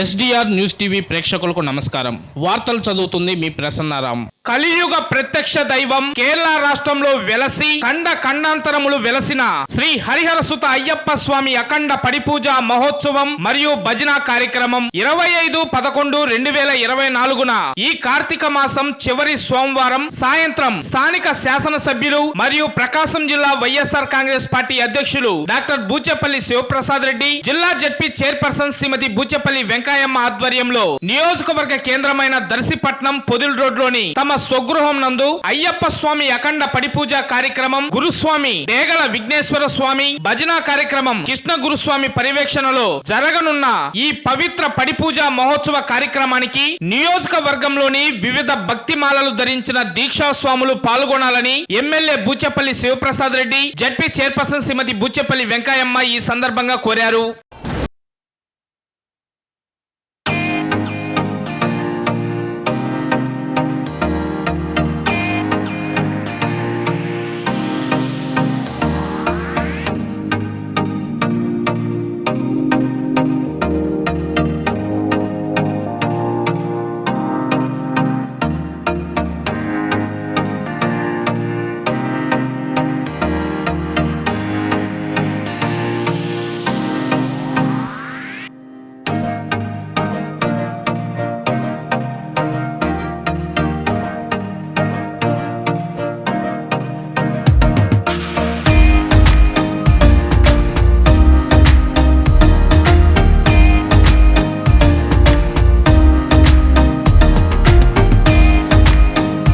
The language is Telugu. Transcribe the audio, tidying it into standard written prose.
ఎస్డిఆర్ న్యూస్ టీవీ ప్రేక్షకులకు నమస్కారం. వార్తలు చదువుతుంది మీ ప్రసన్నారాం. కలియుగ ప్రత్యక్ష దైవం కేరళ రాష్ట్రంలో వెలసి ఖండాంతరములు వెలసిన శ్రీ హరిహర సుత అయ్యప్ప స్వామి అఖండ పడిపూజ మహోత్సవం మరియు భజన కార్యక్రమం 25/11/2024న ఈ కార్తీక మాసం చివరి సోమవారం సాయంత్రం స్థానిక శాసనసభ్యులు మరియు ప్రకాశం జిల్లా వైఎస్ఆర్ కాంగ్రెస్ పార్టీ అధ్యక్షులు డాక్టర్ బూచేపల్లి శివప్రసాద్ రెడ్డి, జిల్లా జడ్పీ చైర్పర్సన్ శ్రీమతి బూచేపల్లి వెంకయ్యమ్మ ఆధ్వర్యంలో నియోజకవర్గ కేంద్రమైన దర్శిపట్నం పొదిల్ రోడ్లోని తమ స్వగృహం నందు అయ్యప్ప స్వామి అఖండ పడిపూజ కార్యక్రమం, గురుస్వామి డేగల విఘ్నేశ్వర స్వామి భజన కార్యక్రమం కృష్ణ గురుస్వామి పర్యవేక్షణలో జరగనున్న ఈ పవిత్ర పడిపూజ మహోత్సవ కార్యక్రమానికి నియోజకవర్గంలోని వివిధ భక్తిమాలలు ధరించిన దీక్షా స్వాములు పాల్గొనాలని MLA Buchepalli Sivaprasad Reddy, ZP chairperson Srimathi Buchepalli Venkayamma ఈ సందర్భంగా కోరారు.